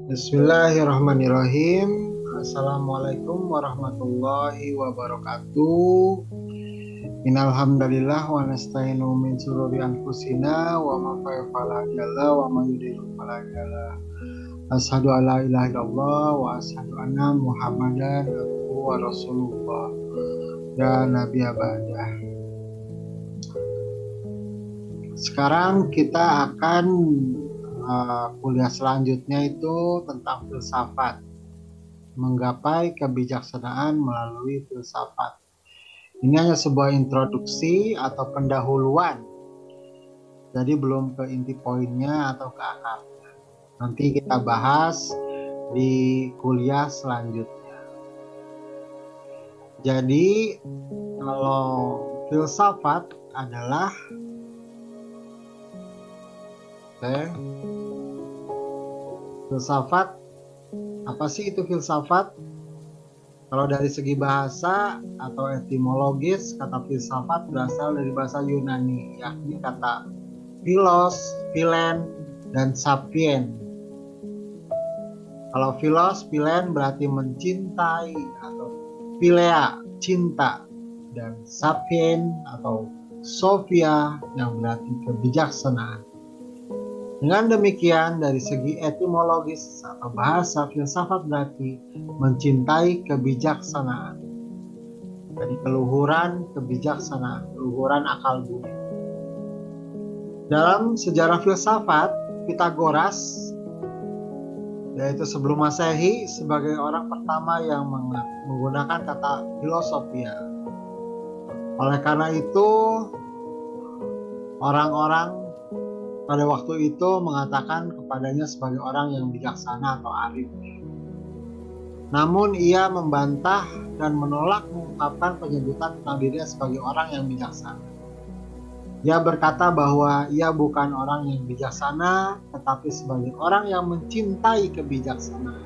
Bismillahirrahmanirrahim. Assalamualaikum warahmatullahi wabarakatuh. Innal hamdalillah wa nasta'inu min shururi anfusina wa ma fala jalla wa ma yudhillu fala hadiya. Asyhadu an la ilaha illallah wa asyhadu anna Muhammadan abduhu wa rasulullah. Ya nabi abadah. Sekarang kita akan kuliah selanjutnya itu tentang filsafat, menggapai kebijaksanaan melalui filsafat. Ini hanya sebuah introduksi atau pendahuluan, jadi belum ke inti poinnya atau ke akarnya. Nanti kita bahas di kuliah selanjutnya. Jadi kalau filsafat adalah filsafat, apa sih itu filsafat? Kalau dari segi bahasa atau etimologis, kata filsafat berasal dari bahasa Yunani, yakni kata philos, philen, dan sapien. Kalau philos, philen berarti mencintai atau philea, cinta, dan sapien atau sophia yang berarti kebijaksanaan. Dengan demikian, dari segi etimologis atau bahasa, filsafat berarti mencintai kebijaksanaan. Jadi keluhuran kebijaksanaan, keluhuran akal budi. Dalam sejarah filsafat, Pythagoras, yaitu sebelum Masehi, sebagai orang pertama yang menggunakan kata filosofia. Oleh karena itu, orang-orang pada waktu itu mengatakan kepadanya sebagai orang yang bijaksana atau arif. Namun ia membantah dan menolak mengungkapkan penyebutan tentang dirinya sebagai orang yang bijaksana. Ia berkata bahwa ia bukan orang yang bijaksana, tetapi sebagai orang yang mencintai kebijaksanaan.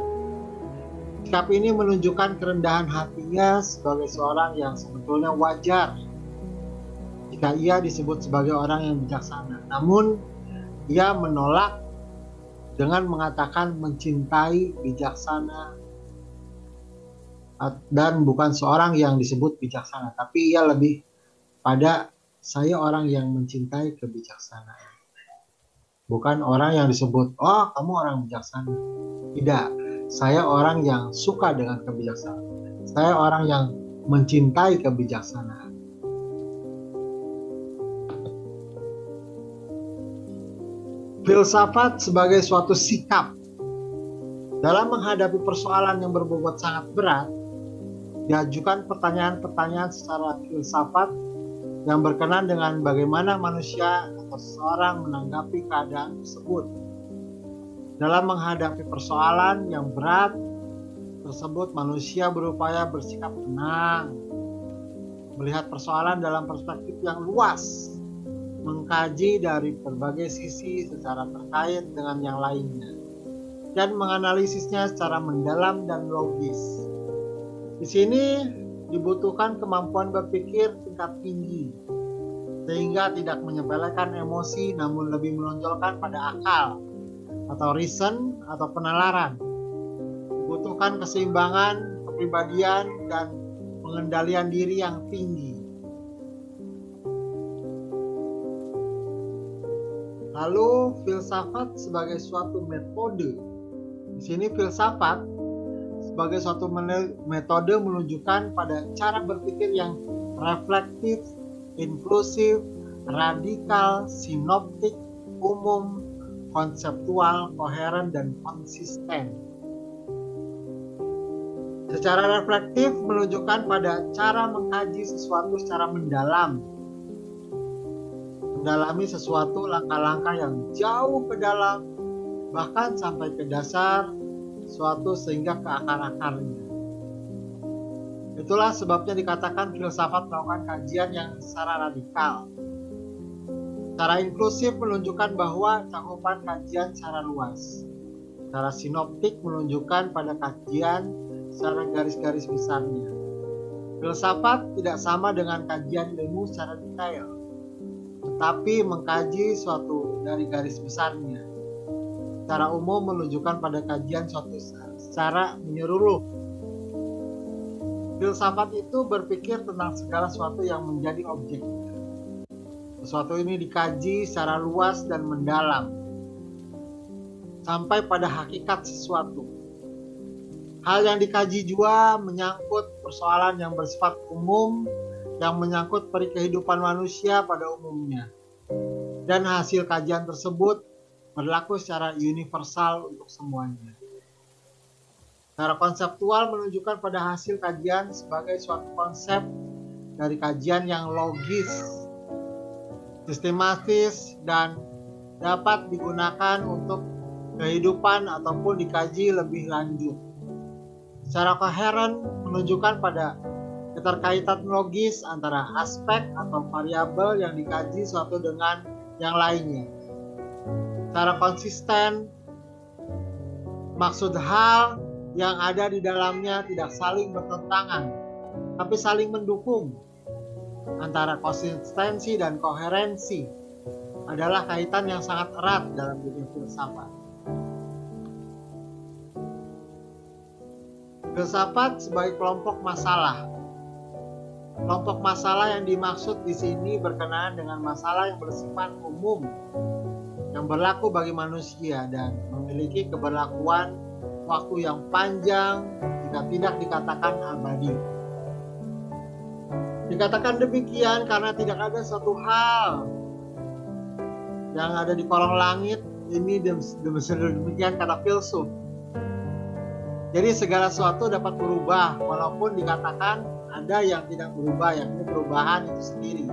Sikap ini menunjukkan kerendahan hatinya sebagai seorang yang sebetulnya wajar jika ia disebut sebagai orang yang bijaksana. Namun ia menolak dengan mengatakan mencintai bijaksana dan bukan seorang yang disebut bijaksana, tapi ia lebih pada saya orang yang mencintai kebijaksanaan. Bukan orang yang disebut, oh kamu orang bijaksana. Tidak, saya orang yang suka dengan kebijaksanaan. Saya orang yang mencintai kebijaksanaan. Filsafat sebagai suatu sikap dalam menghadapi persoalan yang berbobot sangat berat, diajukan pertanyaan-pertanyaan secara filsafat yang berkenaan dengan bagaimana manusia atau seseorang menanggapi keadaan tersebut. Dalam menghadapi persoalan yang berat tersebut, manusia berupaya bersikap tenang, melihat persoalan dalam perspektif yang luas, mengkaji dari berbagai sisi secara terkait dengan yang lainnya, dan menganalisisnya secara mendalam dan logis. Di sini dibutuhkan kemampuan berpikir tingkat tinggi, sehingga tidak menyepelekan emosi namun lebih menonjolkan pada akal atau reason atau penalaran. Dibutuhkan keseimbangan kepribadian dan pengendalian diri yang tinggi. Lalu filsafat sebagai suatu metode. Di sini filsafat sebagai suatu metode menunjukkan pada cara berpikir yang reflektif, inklusif, radikal, sinoptik, umum, konseptual, koheren, dan konsisten. Secara reflektif menunjukkan pada cara mengkaji sesuatu secara mendalam, mendalami sesuatu langkah-langkah yang jauh ke dalam, bahkan sampai ke dasar suatu sehingga ke akar-akarnya. Itulah sebabnya dikatakan filsafat melakukan kajian yang secara radikal. Secara inklusif menunjukkan bahwa cakupan kajian secara luas. Secara sinoptik menunjukkan pada kajian secara garis-garis besarnya. Filsafat tidak sama dengan kajian ilmu secara detail, tetapi mengkaji suatu dari garis besarnya. secara umum menunjukkan pada kajian suatu secara menyeluruh. Filsafat itu berpikir tentang segala sesuatu yang menjadi objek. Sesuatu ini dikaji secara luas dan mendalam sampai pada hakikat sesuatu. Hal yang dikaji juga menyangkut persoalan yang bersifat umum, yang menyangkut peri kehidupan manusia pada umumnya. Dan hasil kajian tersebut berlaku secara universal untuk semuanya. Secara konseptual menunjukkan pada hasil kajian sebagai suatu konsep dari kajian yang logis, sistematis, dan dapat digunakan untuk kehidupan ataupun dikaji lebih lanjut. Secara koheren menunjukkan pada keterkaitan logis antara aspek atau variabel yang dikaji suatu dengan yang lainnya. Secara konsisten, maksud hal yang ada di dalamnya tidak saling bertentangan, tapi saling mendukung. Antara konsistensi dan koherensi adalah kaitan yang sangat erat dalam dunia filsafat. Filsafat sebagai kelompok masalah. Kelompok masalah yang dimaksud di sini berkenaan dengan masalah yang bersifat umum, yang berlaku bagi manusia dan memiliki keberlakuan waktu yang panjang jika tidak dikatakan abadi. Dikatakan demikian karena tidak ada satu hal yang ada di kolong langit ini demikian kata filsuf. Jadi segala sesuatu dapat berubah walaupun dikatakan ada yang tidak berubah, yakni perubahan itu sendiri.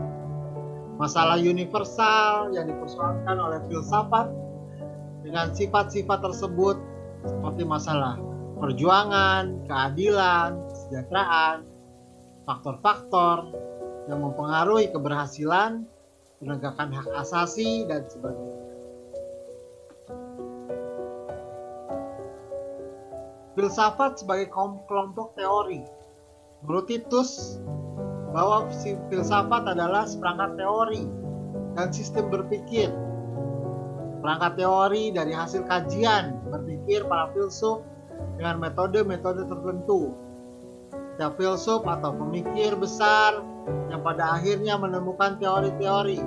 Masalah universal yang dipersoalkan oleh filsafat dengan sifat-sifat tersebut seperti masalah perjuangan, keadilan, kesejahteraan, faktor-faktor yang mempengaruhi keberhasilan, penegakan hak asasi, dan sebagainya. Filsafat sebagai kelompok teori. Menurut Titus, bahwa filsafat adalah seperangkat teori dan sistem berpikir. Perangkat teori dari hasil kajian berpikir para filsuf dengan metode-metode tertentu. Setiap filsuf atau pemikir besar yang pada akhirnya menemukan teori-teori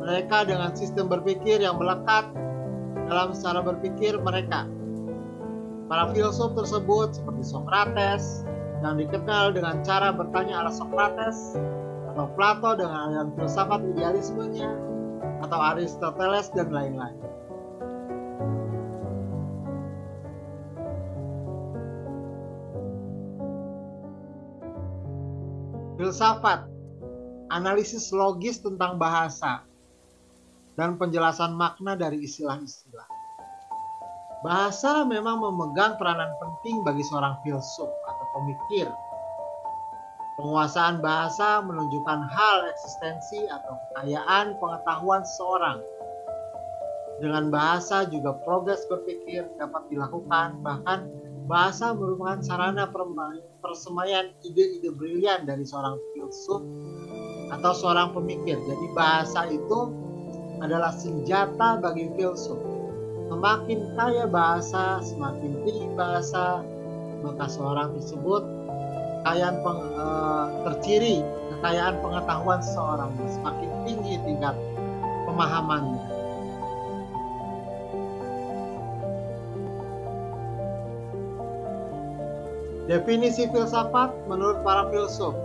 mereka dengan sistem berpikir yang melekat dalam cara berpikir mereka. Para filsuf tersebut seperti Socrates yang dikenal dengan cara bertanya ala Socrates, atau Plato dengan aliran filsafat idealismenya, atau Aristoteles dan lain-lain. Filsafat, analisis logis tentang bahasa, dan penjelasan makna dari istilah-istilah. Bahasa memang memegang peranan penting bagi seorang filsuf atau pemikir. Penguasaan bahasa menunjukkan hal eksistensi atau kekayaan pengetahuan seseorang. Dengan bahasa juga progres berpikir dapat dilakukan, bahkan bahasa merupakan sarana persemaian ide-ide brilian dari seorang filsuf atau seorang pemikir. Jadi bahasa itu adalah senjata bagi filsuf. Semakin kaya bahasa, semakin tinggi bahasa, maka seorang tersebut terciri kekayaan pengetahuan seseorang, semakin tinggi tingkat pemahamannya. Definisi filsafat menurut para filsuf.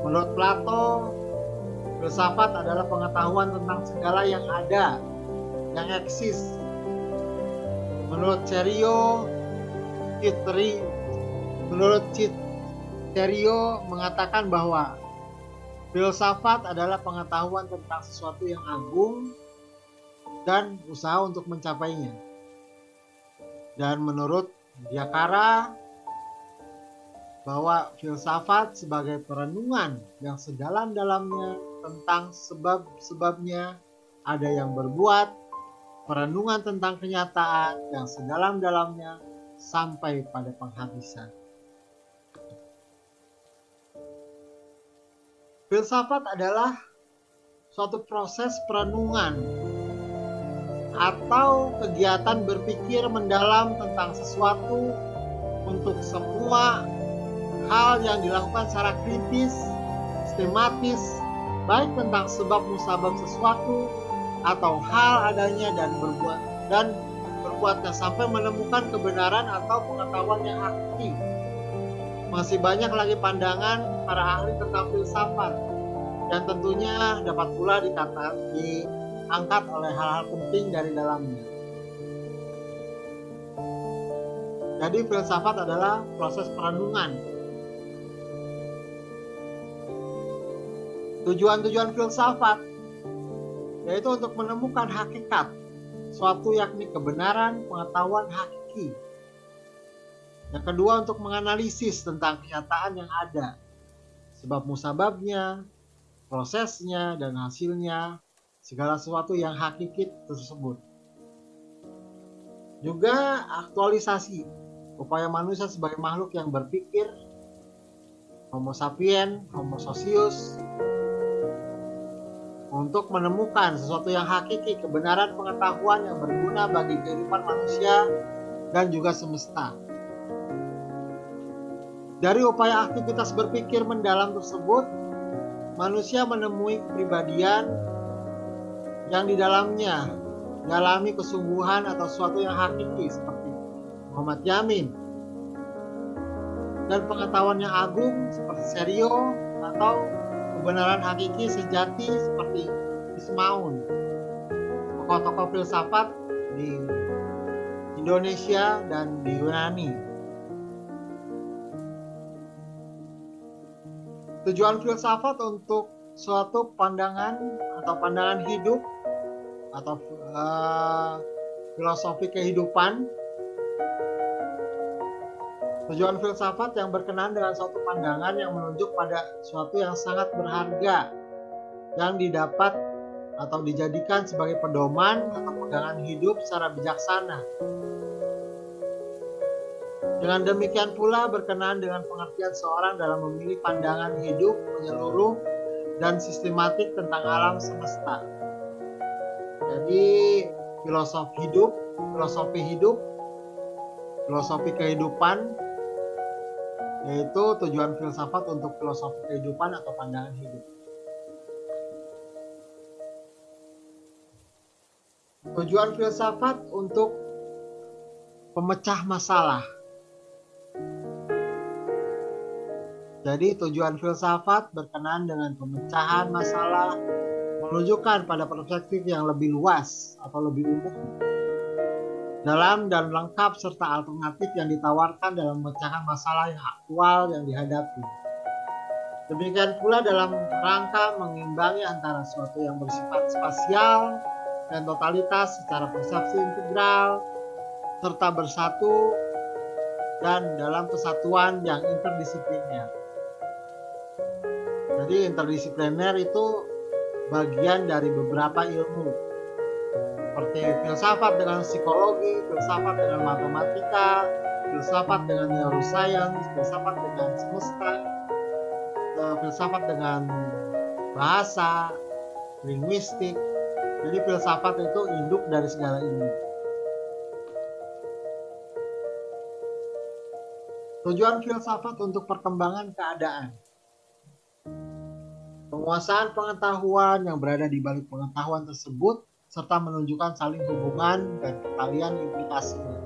Menurut Plato, filsafat adalah pengetahuan tentang segala yang ada, yang eksis. Menurut Cerio mengatakan bahwa filsafat adalah pengetahuan tentang sesuatu yang agung dan usaha untuk mencapainya. Dan menurut Diakara, bahwa filsafat sebagai perenungan yang sedalam-dalamnya tentang sebab-sebabnya, ada yang berbuat, perenungan tentang kenyataan yang sedalam-dalamnya sampai pada penghabisan. Filsafat adalah suatu proses perenungan atau kegiatan berpikir mendalam tentang sesuatu untuk semua hal yang dilakukan secara kritis, sistematis, baik tentang sebab musabab sesuatu atau hal adanya dan berbuatnya sampai menemukan kebenaran atau pengetahuan yang hakiki. Masih banyak lagi pandangan para ahli tentang filsafat dan tentunya dapat pula diangkat oleh hal-hal penting dari dalamnya. Jadi filsafat adalah proses perenungan. Tujuan-tujuan filsafat yaitu untuk menemukan hakikat suatu, yakni kebenaran, pengetahuan hakiki. Yang kedua, untuk menganalisis tentang kenyataan yang ada, sebab musababnya, prosesnya, dan hasilnya, segala sesuatu yang hakiki tersebut. Juga aktualisasi, upaya manusia sebagai makhluk yang berpikir, Homo sapiens, Homo socius, untuk menemukan sesuatu yang hakiki, kebenaran pengetahuan yang berguna bagi kehidupan manusia dan juga semesta. Dari upaya aktivitas berpikir mendalam tersebut, manusia menemui kepribadian yang di dalamnya mengalami kesungguhan atau sesuatu yang hakiki seperti Muhammad Yamin, dan pengetahuan yang agung seperti Serio, atau kebenaran hakiki sejati seperti Ismaun, tokoh-tokoh filsafat di Indonesia dan di Yunani. Tujuan filsafat untuk suatu pandangan atau pandangan hidup atau filosofi kehidupan. Tujuan filsafat yang berkenaan dengan suatu pandangan yang menunjuk pada suatu yang sangat berharga yang didapat atau dijadikan sebagai pedoman atau pegangan hidup secara bijaksana. Dengan demikian pula berkenaan dengan pengertian seorang dalam memilih pandangan hidup menyeluruh dan sistematik tentang alam semesta. Jadi filosofi hidup, filosofi kehidupan, yaitu tujuan filsafat untuk filosofi kehidupan atau pandangan hidup. Tujuan filsafat untuk pemecah masalah. Jadi tujuan filsafat berkenaan dengan pemecahan masalah, menunjukkan pada perspektif yang lebih luas atau lebih umum, dalam dan lengkap serta alternatif yang ditawarkan dalam memecahkan masalah yang aktual yang dihadapi. Demikian pula dalam rangka mengimbangi antara sesuatu yang bersifat spasial dan totalitas secara persepsi integral, serta bersatu dan dalam kesatuan yang interdisipliner. Jadi interdisipliner itu bagian dari beberapa ilmu, seperti filsafat dengan psikologi, filsafat dengan matematika, filsafat dengan neuroscience, filsafat dengan semesta, filsafat dengan bahasa, linguistik. Jadi filsafat itu induk dari segala ilmu. Tujuan filsafat untuk perkembangan keadaan. Penguasaan pengetahuan yang berada di balik pengetahuan tersebut serta menunjukkan saling hubungan dan ketalian implikasinya.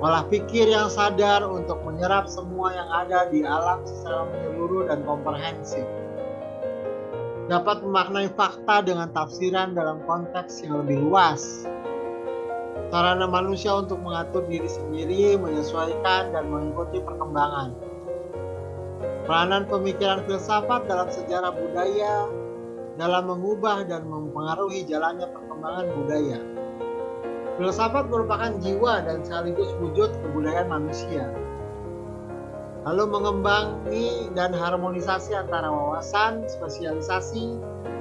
Olah pikir yang sadar untuk menyerap semua yang ada di alam secara menyeluruh dan komprehensif. Dapat memaknai fakta dengan tafsiran dalam konteks yang lebih luas. Sarana manusia untuk mengatur diri sendiri, menyesuaikan dan mengikuti perkembangan. Peranan pemikiran filsafat dalam sejarah budaya, dalam mengubah dan mempengaruhi jalannya perkembangan budaya. Filsafat merupakan jiwa dan sekaligus wujud kebudayaan manusia. Lalu mengembangi dan harmonisasi antara wawasan, spesialisasi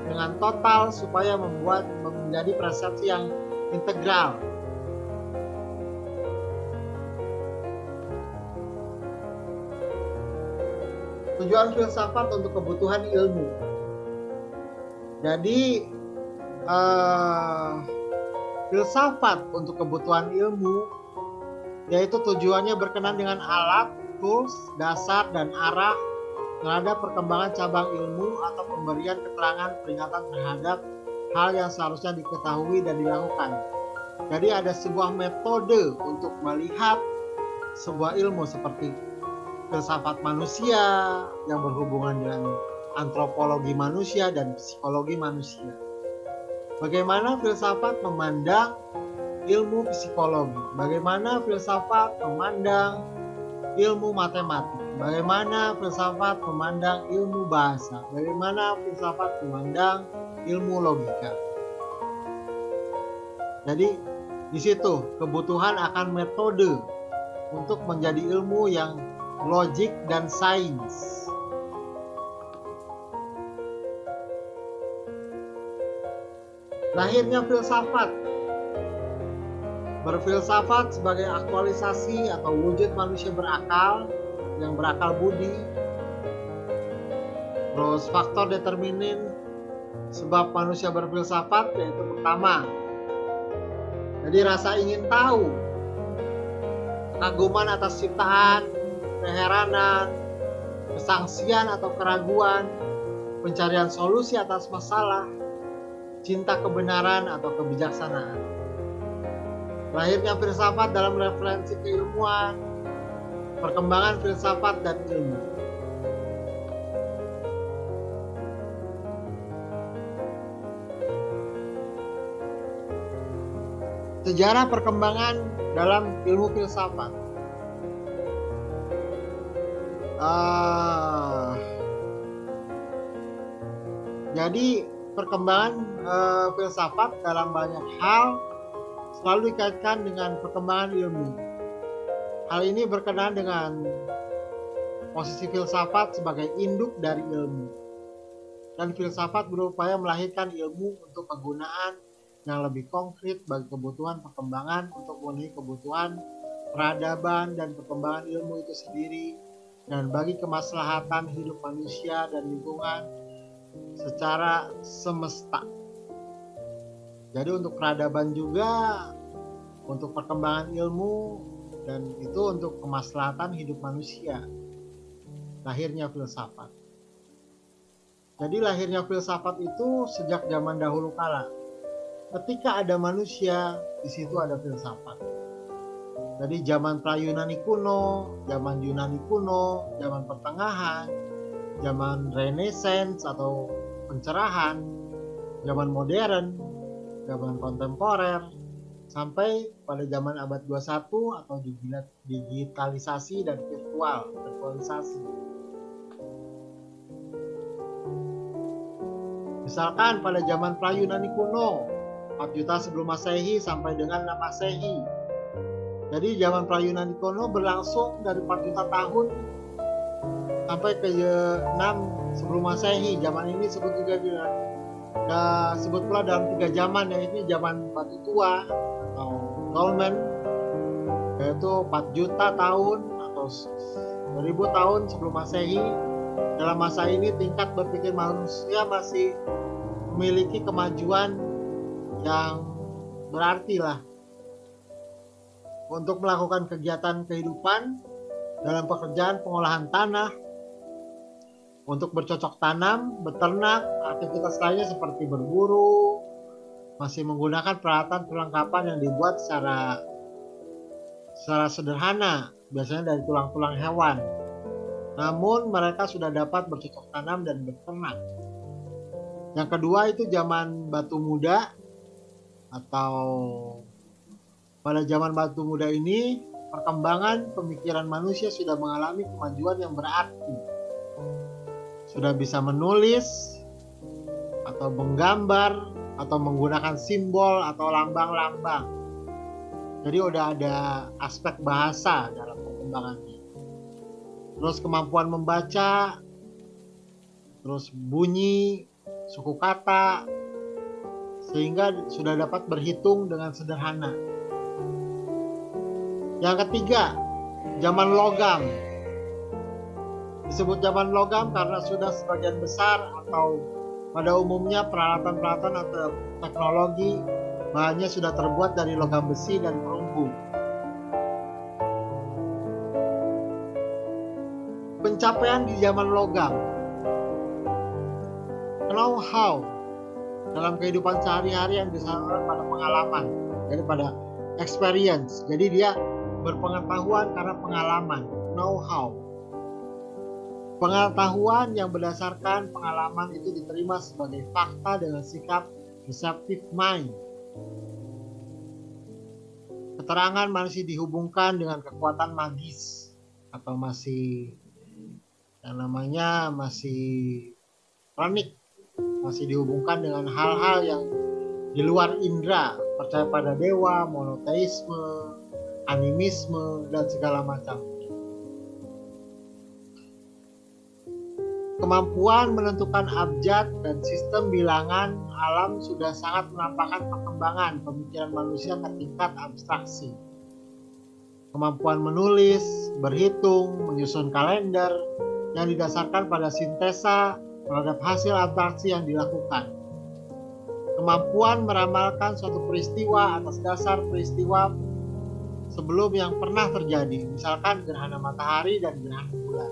dengan total supaya membuat menjadi persepsi yang integral. Tujuan filsafat untuk kebutuhan ilmu. Jadi filsafat untuk kebutuhan ilmu, yaitu tujuannya berkenan dengan alat, tools, dasar, dan arah terhadap perkembangan cabang ilmu atau pemberian keterangan peringatan terhadap hal yang seharusnya diketahui dan dilakukan. Jadi ada sebuah metode untuk melihat sebuah ilmu seperti filsafat manusia yang berhubungan dengan antropologi manusia dan psikologi manusia. Bagaimana filsafat memandang ilmu psikologi? Bagaimana filsafat memandang ilmu matematik? Bagaimana filsafat memandang ilmu bahasa? Bagaimana filsafat memandang ilmu logika? Jadi di situ kebutuhan akan metode untuk menjadi ilmu yang logik dan sains. Lahirnya filsafat. Berfilsafat sebagai aktualisasi atau wujud manusia berakal, yang berakal budi. Terus faktor determinin sebab manusia berfilsafat, yaitu pertama, jadi rasa ingin tahu, kekaguman atas ciptaan, keheranan, kesangsian atau keraguan, pencarian solusi atas masalah, cinta kebenaran atau kebijaksanaan. Lahirnya filsafat dalam referensi keilmuan, perkembangan filsafat dan ilmu. Sejarah perkembangan dalam ilmu filsafat. Jadi perkembangan filsafat dalam banyak hal selalu dikaitkan dengan perkembangan ilmu. Hal ini berkenaan dengan posisi filsafat sebagai induk dari ilmu. Dan filsafat berupaya melahirkan ilmu untuk kegunaan yang lebih konkret bagi kebutuhan perkembangan untuk memenuhi kebutuhan peradaban dan perkembangan ilmu itu sendiri, dan bagi kemaslahatan hidup manusia dan lingkungan secara semesta. Jadi untuk peradaban juga, untuk perkembangan ilmu, dan itu untuk kemaslahatan hidup manusia. Lahirnya filsafat. Jadi lahirnya filsafat itu sejak zaman dahulu kala. Ketika ada manusia, di situ ada filsafat. Jadi zaman pra-Yunani kuno, zaman Yunani kuno, zaman pertengahan, zaman Renaissance atau pencerahan, zaman modern, zaman kontemporer, sampai pada zaman abad 21 atau digitalisasi dan virtualisasi. Misalkan pada zaman pra-Yunani kuno, 4 juta sebelum Masehi sampai dengan 6 Masehi. Jadi zaman pra-Yunani kuno berlangsung dari 4 juta tahun sampai ke 6 sebelum Masehi. Zaman ini disebut juga disebut pula dalam 3 zaman, yaitu zaman batu tua atau dolmen, yaitu 4 juta tahun atau 1000 tahun sebelum Masehi. Dalam masa ini tingkat berpikir manusia masih memiliki kemajuan yang berarti lah untuk melakukan kegiatan kehidupan dalam pekerjaan pengolahan tanah, untuk bercocok tanam, beternak, aktivitas lainnya seperti berburu, masih menggunakan peralatan perlengkapan yang dibuat secara sederhana, biasanya dari tulang-tulang hewan. Namun mereka sudah dapat bercocok tanam dan beternak. Yang kedua itu zaman batu muda, atau pada zaman batu muda ini perkembangan pemikiran manusia sudah mengalami kemajuan yang berarti. Sudah bisa menulis atau menggambar atau menggunakan simbol atau lambang-lambang. Jadi udah ada aspek bahasa dalam perkembangannya. Terus kemampuan membaca, terus bunyi, suku kata, sehingga sudah dapat berhitung dengan sederhana. Yang ketiga, zaman logam. Disebut zaman logam karena sudah sebagian besar atau pada umumnya peralatan-peralatan atau teknologi Bahannya sudah terbuat dari logam besi dan perunggu. Pencapaian di zaman logam. Know-how dalam kehidupan sehari-hari yang disasarkan pada pengalaman, jadi pada experience. Jadi dia berpengetahuan karena pengalaman, know-how. Pengetahuan yang berdasarkan pengalaman itu diterima sebagai fakta dengan sikap receptive mind. Keterangan masih dihubungkan dengan kekuatan magis atau masih yang namanya masih kronik, masih dihubungkan dengan hal-hal yang di luar indera, percaya pada dewa, monoteisme, animisme, dan segala macam. Kemampuan menentukan abjad dan sistem bilangan alam sudah sangat menampakkan perkembangan pemikiran manusia ke tingkat abstraksi. Kemampuan menulis, berhitung, menyusun kalender, yang didasarkan pada sintesa terhadap hasil abstraksi yang dilakukan. Kemampuan meramalkan suatu peristiwa atas dasar peristiwa sebelum yang pernah terjadi, misalkan gerhana matahari dan gerhana bulan.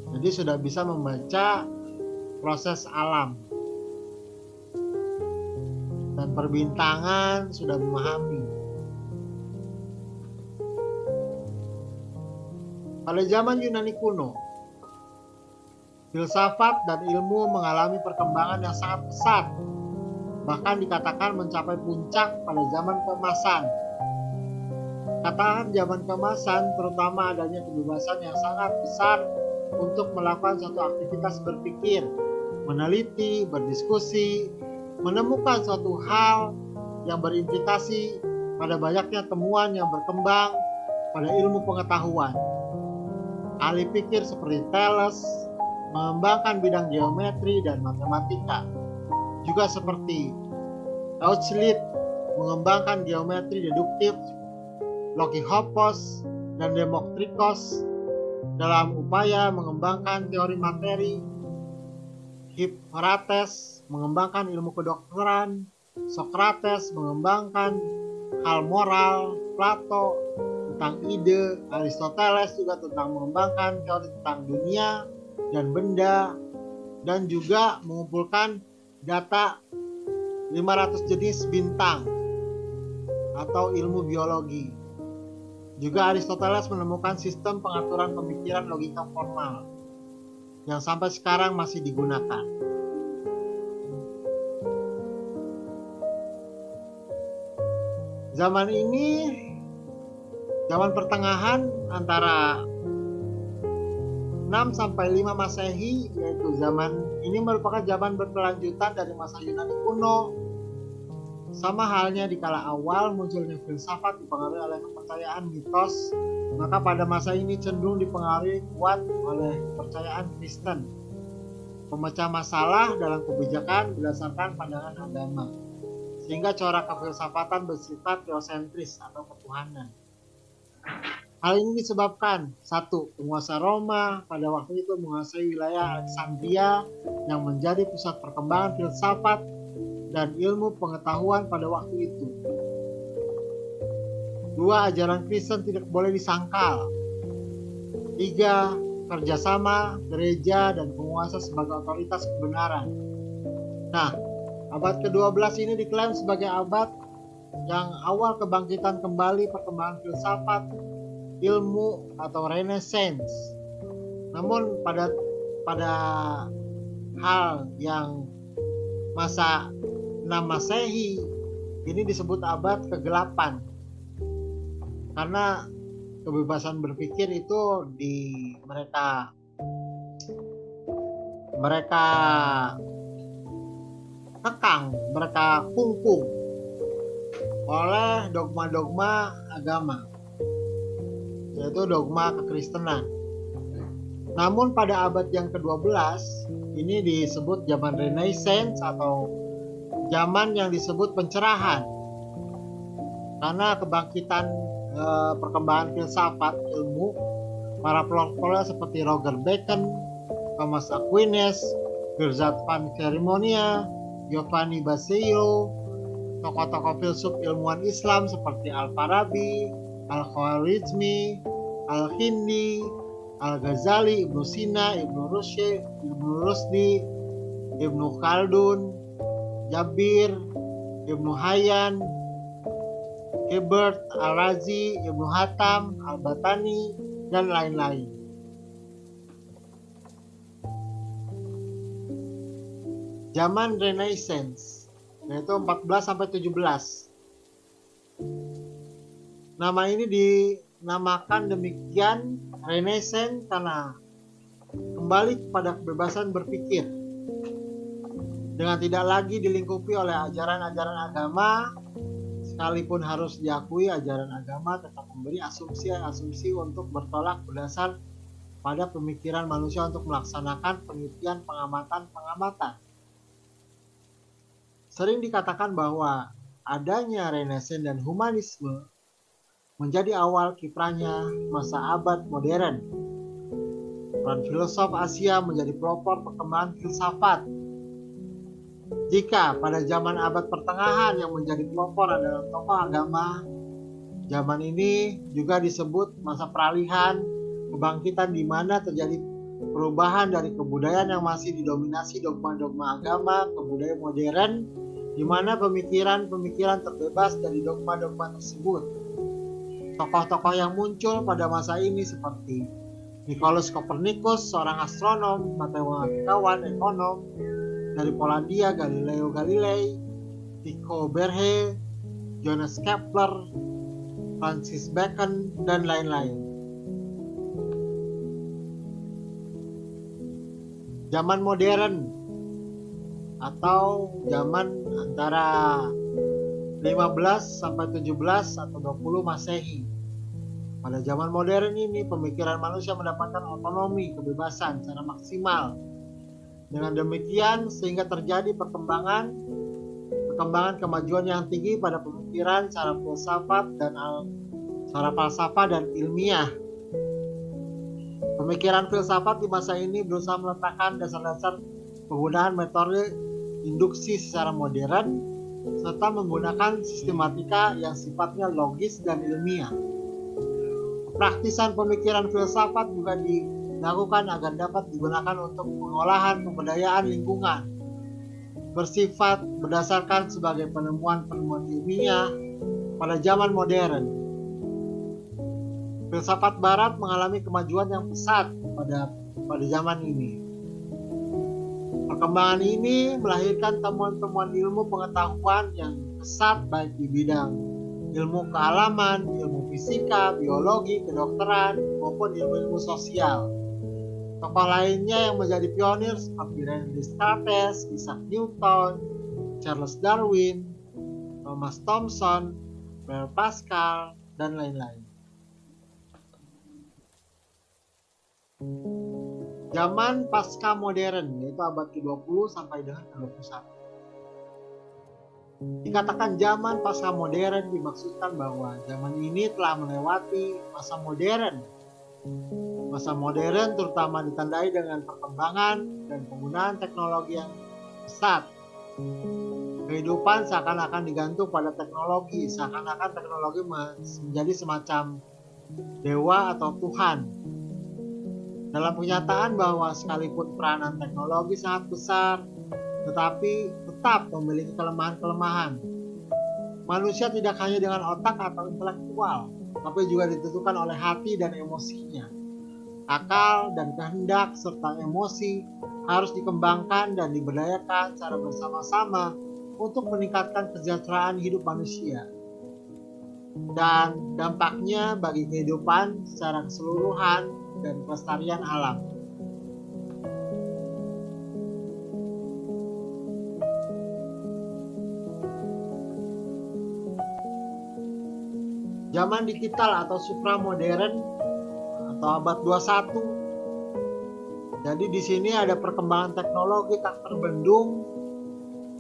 Jadi sudah bisa membaca proses alam dan perbintangan, sudah memahami. Pada zaman Yunani kuno, filsafat dan ilmu mengalami perkembangan yang sangat pesat, bahkan dikatakan mencapai puncak pada zaman keemasan. Katakan zaman keemasan terutama adanya kebebasan yang sangat besar untuk melakukan suatu aktivitas berpikir, meneliti, berdiskusi, menemukan suatu hal yang berimplikasi pada banyaknya temuan yang berkembang pada ilmu pengetahuan. Ahli pikir seperti Thales mengembangkan bidang geometri dan matematika. Juga seperti Euclid mengembangkan geometri deduktif, Logihoppos dan Demokrikos dalam upaya mengembangkan teori materi, Hippokrates mengembangkan ilmu kedokteran, Socrates mengembangkan hal moral, Plato tentang ide, Aristoteles juga tentang mengembangkan teori tentang dunia dan benda, dan juga mengumpulkan data 500 jenis bintang atau ilmu biologi. Juga Aristoteles menemukan sistem pengaturan pemikiran logika formal yang sampai sekarang masih digunakan. Zaman ini, zaman pertengahan antara 6 sampai 5 Masehi, yaitu zaman ini merupakan zaman berkelanjutan dari masa Yunani kuno. Sama halnya di kala awal munculnya filsafat dipengaruhi oleh kepercayaan mitos, maka pada masa ini cenderung dipengaruhi kuat oleh kepercayaan Kristen. Pemecah masalah dalam kebijakan berdasarkan pandangan agama, sehingga corak kefilsafatan bersifat teosentris atau ketuhanan. Hal ini disebabkan, satu, penguasa Roma pada waktu itu menguasai wilayah Alexandria yang menjadi pusat perkembangan filsafat dan ilmu pengetahuan pada waktu itu. Dua, ajaran Kristen tidak boleh disangkal. Tiga, kerjasama gereja dan penguasa sebagai otoritas kebenaran. Nah, abad ke-12 ini diklaim sebagai abad yang awal kebangkitan kembali perkembangan filsafat, ilmu atau Renaissance. Namun pada hal yang masa 6 Masehi ini disebut abad ke-8 karena kebebasan berpikir itu mereka kekang, mereka kungkung oleh dogma-dogma agama, yaitu dogma kekristenan. Namun pada abad yang ke-12 ini disebut zaman Renaissance atau zaman yang disebut pencerahan, karena kebangkitan perkembangan filsafat ilmu para pelopor seperti Roger Bacon, Thomas Aquinas, Geertruida van Cerimonia, Giovanni Basilio, tokoh-tokoh filsuf ilmuwan Islam seperti Al-Farabi, Al-Khwarizmi, Al-Hindi, Al-Ghazali, Ibnu Sina, Ibnu Rusdi, Ibnu Khaldun, Jabir, Ibnu Hayyan, Hebert, Al-Razi, Ibnu Hatam, Al-Batani, dan lain-lain. Zaman Renaissance, yaitu 14-17. Nama ini dinamakan demikian Renaissance karena kembali kepada kebebasan berpikir dengan tidak lagi dilingkupi oleh ajaran-ajaran agama. Sekalipun harus diakui ajaran agama tetap memberi asumsi-asumsi untuk bertolak berdasar pada pemikiran manusia untuk melaksanakan penelitian pengamatan. Sering dikatakan bahwa adanya Renaissance dan humanisme menjadi awal kiprahnya masa abad modern. Peran filosof Asia menjadi pelopor perkembangan filsafat. Jika pada zaman abad pertengahan yang menjadi pelopor adalah tokoh agama, zaman ini juga disebut masa peralihan, kebangkitan di mana terjadi perubahan dari kebudayaan yang masih didominasi dogma-dogma agama ke budaya modern, di mana pemikiran-pemikiran terbebas dari dogma-dogma tersebut. Tokoh-tokoh yang muncul pada masa ini seperti Nicolaus Copernicus, seorang astronom, matematikawan, ekonom dari Polandia, Galileo Galilei, Tycho Brahe, Johannes Kepler, Francis Bacon, dan lain-lain. Zaman modern atau zaman antara 15-17 atau 20 Masehi. Pada zaman modern ini, pemikiran manusia mendapatkan otonomi, kebebasan secara maksimal. Dengan demikian, sehingga terjadi perkembangan kemajuan yang tinggi pada pemikiran secara falsafah dan ilmiah. Pemikiran filsafat di masa ini berusaha meletakkan dasar-dasar penggunaan metode induksi secara modern, serta menggunakan sistematika yang sifatnya logis dan ilmiah. Praktisan pemikiran filsafat juga dilakukan agar dapat digunakan untuk pengolahan pemberdayaan lingkungan, bersifat berdasarkan sebagai penemuan-penemuan ilmiah pada zaman modern. Filsafat Barat mengalami kemajuan yang pesat pada zaman ini. Perkembangan ini melahirkan temuan-temuan ilmu pengetahuan yang pesat baik di bidang ilmu kealaman, ilmu fisika, biologi, kedokteran, maupun ilmu-ilmu sosial. Tokoh lainnya yang menjadi pionir seperti René Descartes, Isaac Newton, Charles Darwin, Thomas Thomson, Blaise Pascal, dan lain-lain. Zaman pasca modern, yaitu abad ke-20 sampai dengan ke-21. Dikatakan zaman pasca modern dimaksudkan bahwa zaman ini telah melewati masa modern. Masa modern terutama ditandai dengan perkembangan dan penggunaan teknologi yang pesat. Kehidupan seakan-akan digantung pada teknologi, seakan-akan teknologi menjadi semacam dewa atau Tuhan. Dalam kenyataan bahwa sekalipun peranan teknologi sangat besar, tetapi tetap memiliki kelemahan-kelemahan. Manusia tidak hanya dengan otak atau intelektual, tapi juga ditentukan oleh hati dan emosinya. Akal dan kehendak serta emosi harus dikembangkan dan diberdayakan secara bersama-sama untuk meningkatkan kesejahteraan hidup manusia dan dampaknya bagi kehidupan secara keseluruhan dan kelestarian alam. Zaman digital atau supramodern atau abad 21. Jadi di sini ada perkembangan teknologi tak terbendung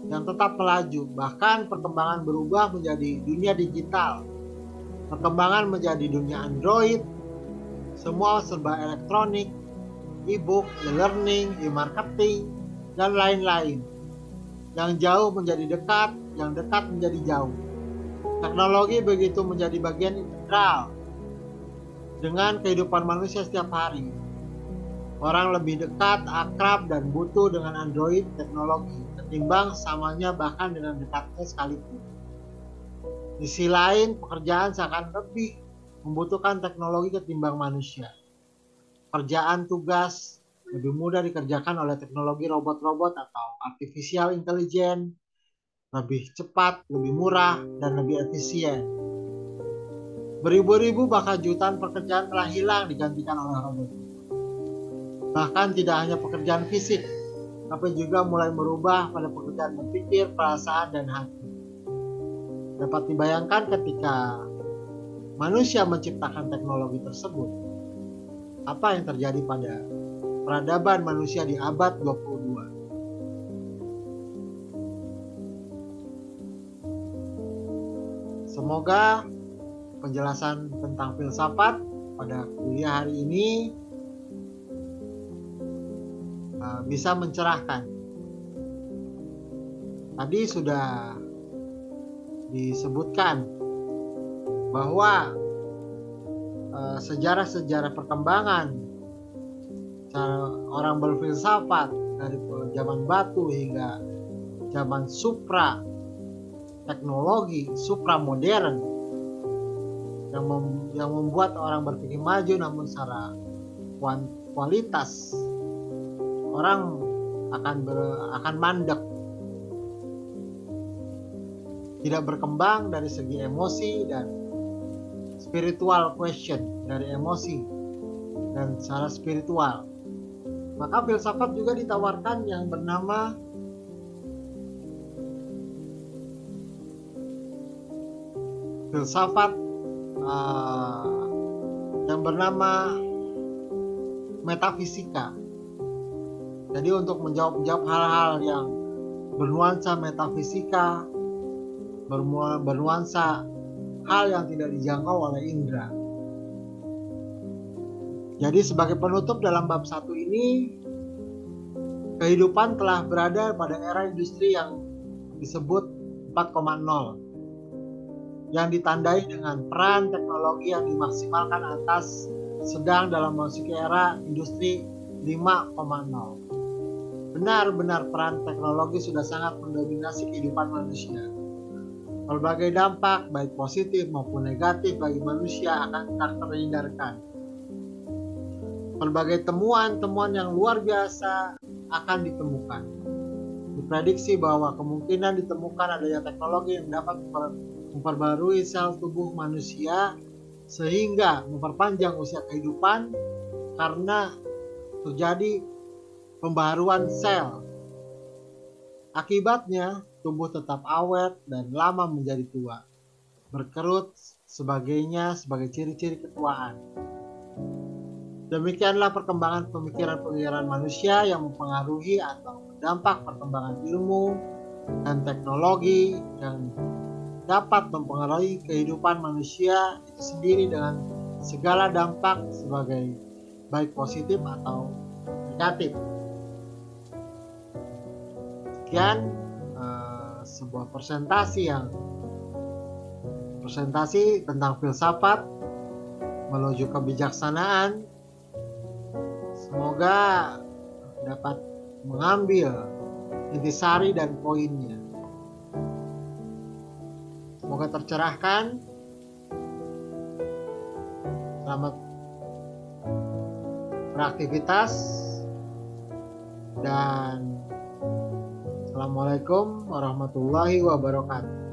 yang tetap melaju. Bahkan perkembangan berubah menjadi dunia digital. Perkembangan menjadi dunia Android, semua serba elektronik, e-book, e-learning, e-marketing, dan lain-lain. Yang jauh menjadi dekat, yang dekat menjadi jauh. Teknologi begitu menjadi bagian integral dengan kehidupan manusia setiap hari. Orang lebih dekat, akrab, dan butuh dengan Android teknologi ketimbang samanya bahkan dengan dekatnya sekalipun. Di sisi lain, pekerjaan seakan lebih membutuhkan teknologi ketimbang manusia. Pekerjaan tugas lebih mudah dikerjakan oleh teknologi robot-robot atau artificial intelligence, lebih cepat, lebih murah, dan lebih efisien. Beribu-ribu bahkan jutaan pekerjaan telah hilang digantikan oleh robot. Bahkan tidak hanya pekerjaan fisik, tapi juga mulai merubah pada pekerjaan berpikir, perasaan, dan hati. Dapat dibayangkan ketika manusia menciptakan teknologi tersebut, apa yang terjadi pada peradaban manusia di abad 22. Semoga penjelasan tentang filsafat pada kuliah hari ini bisa mencerahkan. Tadi sudah disebutkan bahwa sejarah-sejarah perkembangan cara orang berfilsafat dari zaman batu hingga zaman supra teknologi, supra modern yang membuat orang berpikir maju, namun secara kualitas orang akan mandek, tidak berkembang dari segi emosi dan spiritual question, dari emosi dan secara spiritual. Maka filsafat juga ditawarkan yang bernama filsafat yang bernama metafisika. Jadi untuk menjawab hal-hal yang bernuansa metafisika, bernuansa hal yang tidak dijangkau oleh indera. Jadi sebagai penutup dalam bab 1 ini, kehidupan telah berada pada era industri yang disebut 4.0, yang ditandai dengan peran teknologi yang dimaksimalkan atas sedang dalam memasuki era industri 5.0. Benar-benar peran teknologi sudah sangat mendominasi kehidupan manusia. Berbagai dampak, baik positif maupun negatif bagi manusia akan tak terhindarkan. Berbagai temuan-temuan yang luar biasa akan ditemukan. Diprediksi bahwa kemungkinan ditemukan adanya teknologi yang dapat memperbarui sel tubuh manusia sehingga memperpanjang usia kehidupan karena terjadi pembaharuan sel. Akibatnya, tubuh tetap awet dan lama menjadi tua, berkerut sebagainya sebagai ciri-ciri ketuaan. Demikianlah perkembangan pemikiran-pemikiran manusia yang mempengaruhi atau berdampak perkembangan ilmu dan teknologi yang dapat mempengaruhi kehidupan manusia itu sendiri dengan segala dampak sebagai baik positif atau negatif. Sekian sebuah presentasi tentang filsafat menuju kebijaksanaan. Semoga dapat mengambil intisari dan poinnya. Semoga tercerahkan. Selamat beraktivitas dan Assalamualaikum warahmatullahi wabarakatuh.